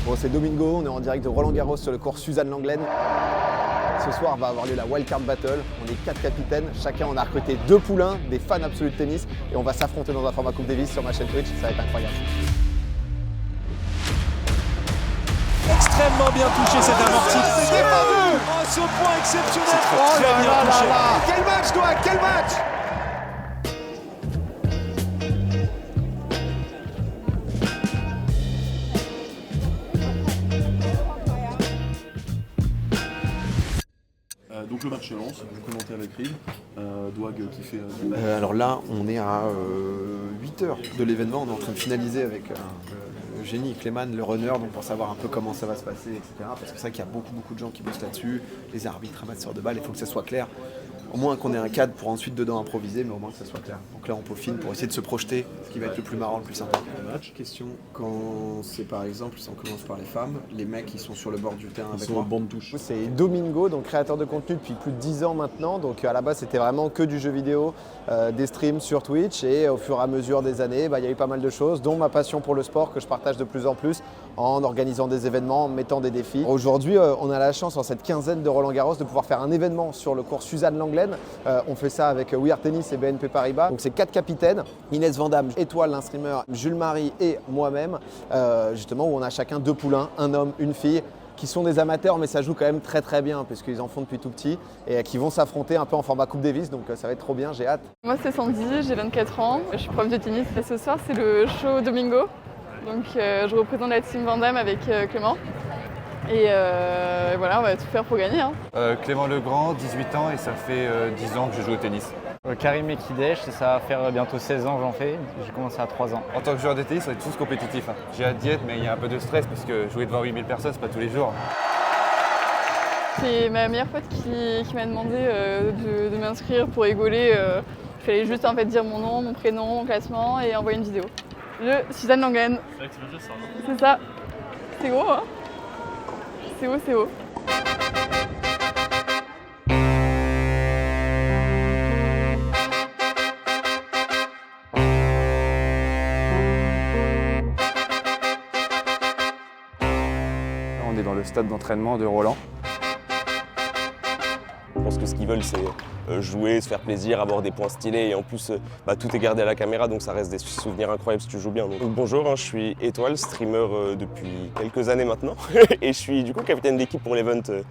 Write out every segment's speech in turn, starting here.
Bon, c'est Domingo, on est en direct de Roland-Garros sur le cours Suzanne Lenglen. Ce soir va avoir lieu la Wildcard Battle. On est 4 capitaines, chacun on a recruté 2 poulains, des fans absolus de tennis, et on va s'affronter dans un format Coupe Davis sur ma chaîne Twitch, ça va être incroyable. Extrêmement bien touché cet amorti. C'est défendu. Oh, ce point exceptionnel. Oh Très là bien là touché. là là. Quel match, toi, quel match! Donc le match se lance, vous commentez avec Reed, Douag qui fait... Alors là, on est à 8 heures de l'événement, on est en train de finaliser avec le génie Clément, le runner, donc pour savoir un peu comment ça va se passer, etc. Parce que c'est vrai qu'il y a beaucoup de gens qui bossent là-dessus, les arbitres, amasseurs de balles, il faut que ça soit clair. Au moins qu'on ait un cadre pour ensuite dedans improviser, mais au moins que ça soit clair. Donc là, on peaufine pour essayer de se projeter, ce qui va être le plus marrant, le plus sympa. Question, quand c'est par exemple, si on commence par les femmes, les mecs ils sont sur le bord du terrain avec moi. Sur le banc de touche. C'est Domingo, donc créateur de contenu depuis plus de 10 ans maintenant. Donc à la base, c'était vraiment que du jeu vidéo, des streams sur Twitch. Et au fur et à mesure des années, il y a eu pas mal de choses, dont ma passion pour le sport que je partage de plus en plus en organisant des événements, en mettant des défis. Aujourd'hui, on a la chance, en cette quinzaine de Roland-Garros, de pouvoir faire un événement sur le cours Suzanne Lenglen. On fait ça avec We Are Tennis et BNP Paribas. Donc c'est 4 capitaines, Inès Vandamme, Étoile, un streamer, Jules Marie et moi-même, justement où on a chacun 2 poulains, un homme, une fille, qui sont des amateurs, mais ça joue quand même très bien, puisqu'ils en font depuis tout petit, et qui vont s'affronter un peu en format Coupe Davis, donc ça va être trop bien, j'ai hâte. Moi c'est Sandy, j'ai 24 ans, je suis prof de tennis et ce soir c'est le show Domingo, donc je représente la team Vandamme avec Clément. Et voilà, on va tout faire pour gagner. Clément Legrand, 18 ans et ça fait 10 ans que je joue au tennis. Karim Ekidech, ça va faire bientôt 16 ans que j'en fais, j'ai commencé à 3 ans. En tant que joueur de tennis, on est tous compétitifs. J'ai hâte d'y être, mais il y a un peu de stress parce que jouer devant 8000 personnes, c'est pas tous les jours. C'est ma meilleure pote qui m'a demandé de m'inscrire pour rigoler. Il fallait juste en fait dire mon nom, mon prénom, mon classement et envoyer une vidéo. Le Suzanne Lenglen. C'est vrai que c'est bien ça, non ? C'est ça. C'est gros, hein ? C'est haut, c'est haut. On est dans le stade d'entraînement de Roland. Je pense que ce qu'ils veulent, c'est jouer, se faire plaisir, avoir des points stylés et en plus, tout est gardé à la caméra, donc ça reste des souvenirs incroyables si tu joues bien. Donc, bonjour, je suis Étoile, streamer depuis quelques années maintenant et je suis du coup capitaine d'équipe pour l'event de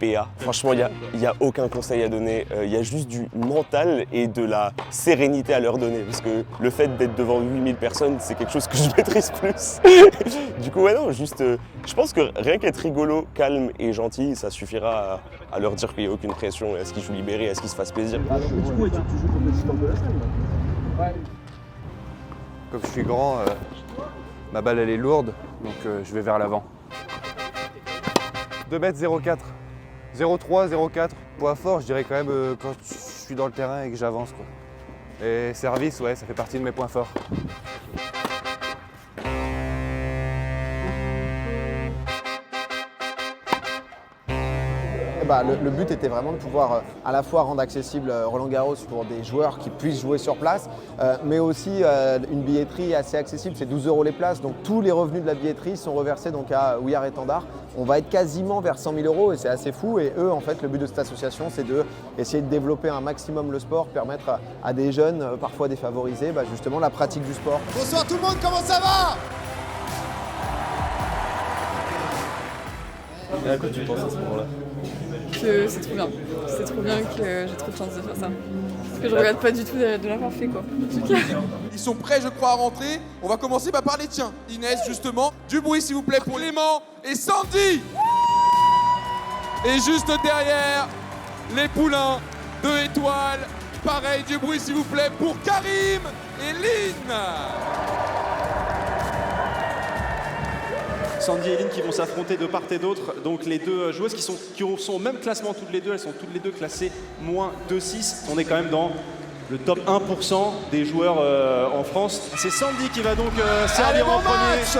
PA. Franchement, il n'y a aucun conseil à donner, il y a juste du mental et de la sérénité à leur donner parce que le fait d'être devant 8000 personnes, c'est quelque chose que je maîtrise plus. Du coup, ouais, non, juste, je pense que rien qu'être rigolo, calme et gentil, ça suffira à leur dire qu'il n'y a aucune pression, à ce qu'ils jouent libérés, à ce qu'ils se fassent plaisir. Comme je suis grand, ma balle elle est lourde, donc je vais vers l'avant. 2m04, 0,3, 0,4. Poids fort, je dirais quand même quand je suis dans le terrain et que j'avance, quoi. Et service, ouais, ça fait partie de mes points forts. Le but était vraiment de pouvoir à la fois rendre accessible Roland-Garros pour des joueurs qui puissent jouer sur place, mais aussi une billetterie assez accessible, c'est 12 € les places, donc tous les revenus de la billetterie sont reversés donc à We Are Étendard. On va être quasiment vers 100 000 € et c'est assez fou, et eux en fait le but de cette association c'est d'essayer de développer un maximum le sport, permettre à des jeunes, parfois défavorisés, justement la pratique du sport. Bonsoir tout le monde, comment ça va? Et à quoi tu penses à ce moment-là? Que c'est trop bien. C'est trop bien que j'ai trop de chance de faire ça. Parce que je regrette pas du tout de l'avoir fait, quoi. En tout cas. Ils sont prêts, je crois, à rentrer. On va commencer par les tiens. Inès, justement. Du bruit, s'il vous plaît, pour Clément et Sandy. Et juste derrière, les poulains de Étoile. Pareil, du bruit, s'il vous plaît, pour Karim et Lynn. Sandy et Lynn qui vont s'affronter de part et d'autre. Donc les deux joueuses qui sont au même classement toutes les deux, elles sont toutes les deux classées moins 2-6. On est quand même dans le top 1% des joueurs en France. C'est Sandy qui va donc servir en premier. Match.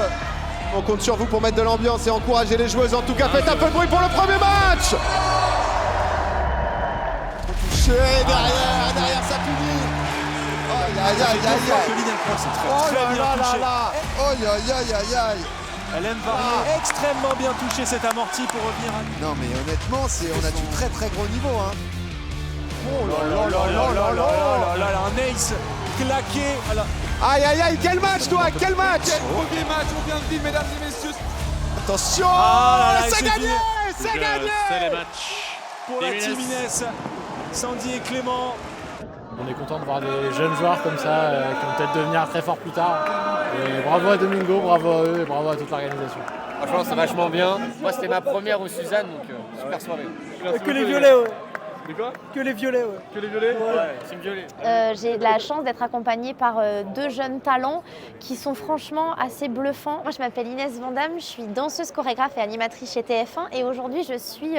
On compte sur vous pour mettre de l'ambiance et encourager les joueuses. En tout cas, faites un peu de bruit pour le premier match. Touché derrière ça finit. Aïe. Oh là là là là. Aïe. Elle aime varier. Extrêmement bien touché cet amorti pour revenir à... Non mais honnêtement, on a du très très gros niveau. Hein. Oh là là là là là là là là, un ace claqué. Aïe aïe aïe, quel match toi, quel match! Quel premier match on vient de vivre, mesdames et messieurs. Attention, Ah là là, c'est gagné, c'est gagné! C'est les matchs pour la team Inès, Sandy et Clément. On est content de voir des jeunes joueurs comme ça qui vont peut-être devenir très forts plus tard. Et bravo à Domingo, bravo à eux et bravo à toute l'organisation. Franchement, c'est vachement bien. Moi, c'était ma première au Suzanne, donc super soirée. Que les violets, ouais. Que les violets, ouais. Que les violets? Ouais, c'est violet. J'ai la chance d'être accompagnée par deux jeunes talents qui sont franchement assez bluffants. Moi, je m'appelle Inès Vandamme, je suis danseuse, chorégraphe et animatrice chez TF1 et aujourd'hui, je suis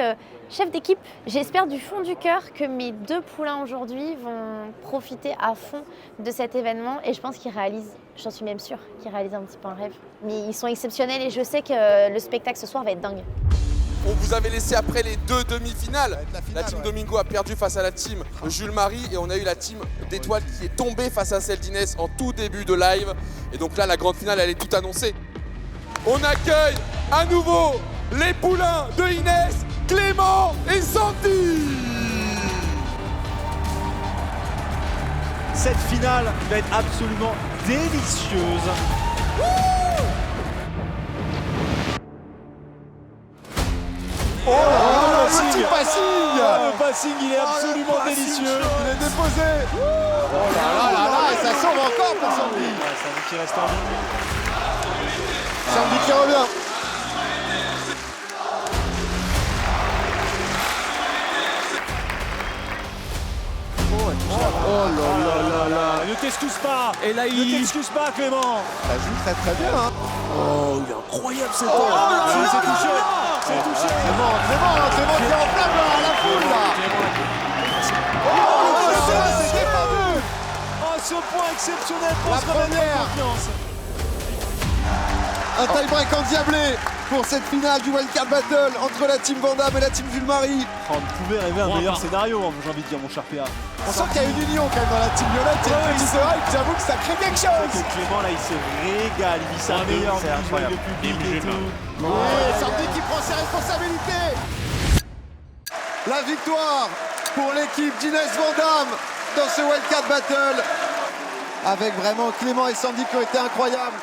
chef d'équipe. J'espère du fond du cœur que mes deux poulains aujourd'hui vont profiter à fond de cet événement et je pense qu'ils réalisent, j'en suis même sûre, qu'ils réalisent un petit peu un rêve. Mais ils sont exceptionnels et je sais que le spectacle ce soir va être dingue. On vous avait laissé après les deux demi-finales. La team Domingo a perdu face à la team Jules Marie et on a eu la team d'Étoile qui est tombée face à celle d'Inès en tout début de live. Et donc là, la grande finale, elle est toute annoncée. On accueille à nouveau les poulains de Inès, Clément et Sandy. Cette finale va être absolument délicieuse. Oh là là, le petit passing! Le passing, il est absolument délicieux. Il est déposé! Oh là là là là, et ça sauve encore pour Sandy! Sandy qui reste en vie. Sandy qui revient! Oh là là là là! Ne t'excuse pas. Et là, Ne t'excuse pas, Clément. Ça joue très très bien, hein! Oh, il est incroyable cet Oh homme. là là C'est là touché. là. C'est touché. Clément qui enflamme à la foule là! Oh, c'est défendu! Oh, ce point exceptionnel pour La se remettre première. en confiance. Un tie-break endiablé pour cette finale du Wildcard Battle entre la team Vandamme et la team Jules Marie. On pouvait rêver un meilleur scénario, hein, j'ai envie de dire, mon cher PA. On sent qu'il y a une union quand même dans la team Violette. Il y a une petite oreille, j'avoue que ça crée quelque chose. Que Clément, là, il se régale, il vit sa meilleure vie, il joue avec le public et tout. Et Sandy qui prend ses responsabilités. La victoire pour l'équipe d'Inès Vandamme dans ce Wildcard Battle. Avec vraiment Clément et Sandy qui ont été incroyables.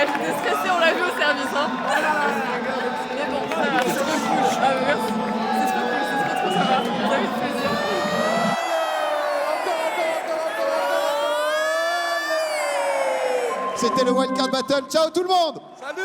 J'étais stressée, on l'a vu au service. Hein. Mais bon, ça va, c'est trop cool. Ah, merci. C'est trop cool, c'est trop sympa. Ça fait plaisir. C'était le Wildcard Battle. Ciao tout le monde! Salut!